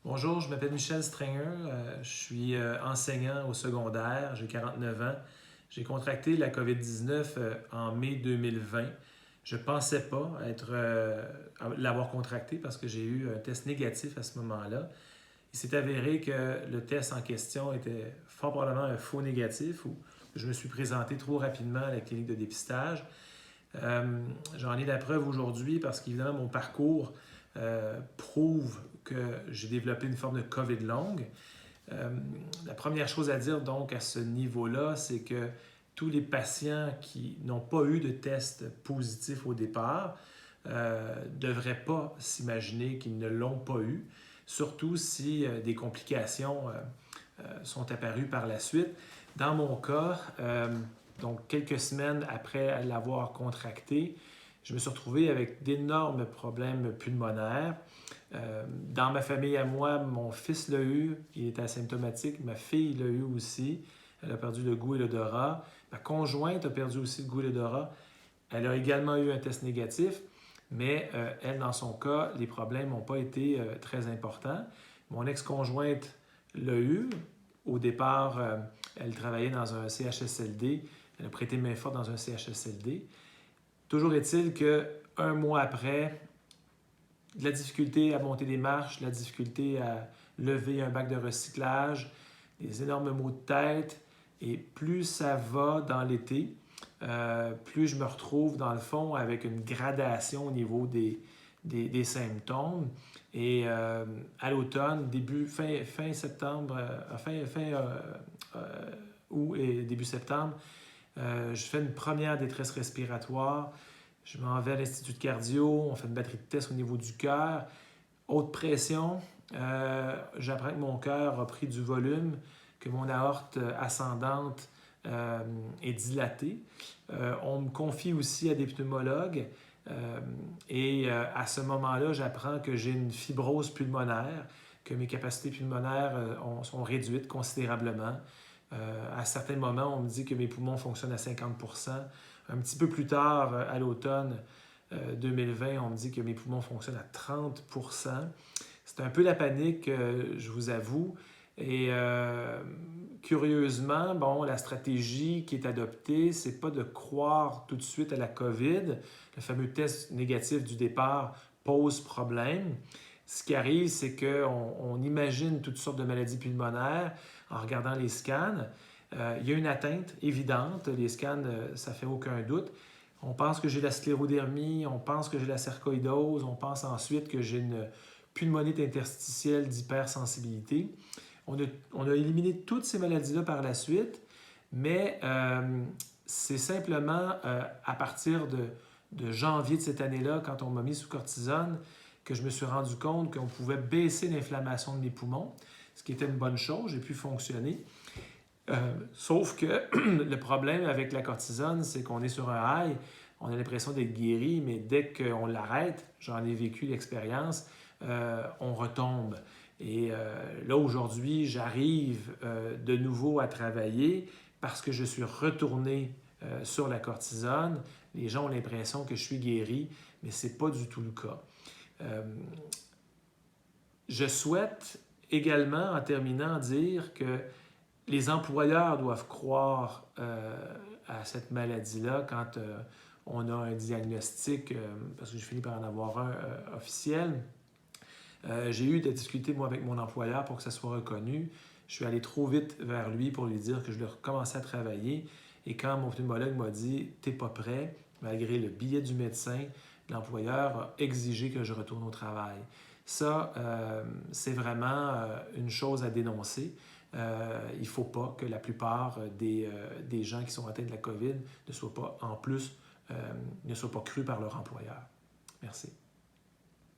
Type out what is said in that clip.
Bonjour, je m'appelle Michel Stringer, je suis enseignant au secondaire, j'ai 49 ans. J'ai contracté la COVID-19 en mai 2020. Je ne pensais pas l'avoir contracté parce que j'ai eu un test négatif à ce moment-là. Il s'est avéré que le test en question était fort probablement un faux négatif ou je me suis présenté trop rapidement à la clinique de dépistage. J'en ai la preuve aujourd'hui parce qu'évidemment, mon parcours prouve que j'ai développé une forme de COVID longue. La première chose à dire donc à ce niveau-là, c'est que tous les patients qui n'ont pas eu de test positif au départ ne devraient pas s'imaginer qu'ils ne l'ont pas eu, surtout si des complications sont apparues par la suite. Dans mon cas, donc quelques semaines après l'avoir contracté, je me suis retrouvé avec d'énormes problèmes pulmonaires. Dans ma famille à moi, mon fils l'a eu, il était asymptomatique. Ma fille l'a eu aussi. Elle a perdu le goût et l'odorat. Ma conjointe a perdu aussi le goût et l'odorat. Elle a également eu un test négatif, mais elle, dans son cas, les problèmes n'ont pas été très importants. Mon ex-conjointe l'a eu. Au départ, elle travaillait dans un CHSLD. Elle a prêté main forte dans un CHSLD. Toujours est-il qu'un mois après, de la difficulté à monter des marches, de la difficulté à lever un bac de recyclage, des énormes maux de tête. Et plus ça va dans l'été, plus je me retrouve dans le fond avec une gradation au niveau des symptômes. Et à l'automne, fin septembre, août et début septembre, je fais une première détresse respiratoire. Je m'en vais à l'Institut de cardio, on fait une batterie de tests au niveau du cœur. Haute pression, j'apprends que mon cœur a pris du volume, que mon aorte ascendante est dilatée. On me confie aussi à des pneumologues et à ce moment-là, j'apprends que j'ai une fibrose pulmonaire, que mes capacités pulmonaires sont réduites considérablement. À certains moments, on me dit que mes poumons fonctionnent à 50%. Un petit peu plus tard, à l'automne 2020, on me dit que mes poumons fonctionnent à 30%. C'est un peu la panique, je vous avoue. Et curieusement, bon, la stratégie qui est adoptée, c'est pas de croire tout de suite à la COVID. Le fameux test négatif du départ pose problème. Ce qui arrive, c'est qu'on imagine toutes sortes de maladies pulmonaires en regardant les scans. Il y a une atteinte évidente. Les scans, ça fait aucun doute. On pense que j'ai la sclérodermie, on pense que j'ai la sarcoïdose, on pense ensuite que j'ai une pulmonite interstitielle d'hypersensibilité. On a éliminé toutes ces maladies-là par la suite, mais c'est simplement à partir de janvier de cette année-là, quand on m'a mis sous cortisone, que je me suis rendu compte qu'on pouvait baisser l'inflammation de mes poumons, ce qui était une bonne chose, j'ai pu fonctionner. Sauf que le problème avec la cortisone, c'est qu'on est sur un high, on a l'impression d'être guéri, mais dès qu'on l'arrête, j'en ai vécu l'expérience, on retombe. Et là, aujourd'hui, j'arrive de nouveau à travailler parce que je suis retourné sur la cortisone. Les gens ont l'impression que je suis guéri, mais ce n'est pas du tout le cas. Je souhaite également, en terminant, dire que les employeurs doivent croire à cette maladie-là quand on a un diagnostic, parce que je finis par en avoir un officiel. J'ai eu des difficultés, moi, avec mon employeur pour que ça soit reconnu. Je suis allé trop vite vers lui pour lui dire que je devais recommencer à travailler. Et quand mon pneumologue m'a dit « t'es pas prêt », malgré le billet du médecin, l'employeur a exigé que je retourne au travail. Ça, c'est vraiment une chose à dénoncer. Il ne faut pas que la plupart des gens qui sont atteints de la COVID ne soient pas, en plus, ne soient pas crus par leur employeur. Merci.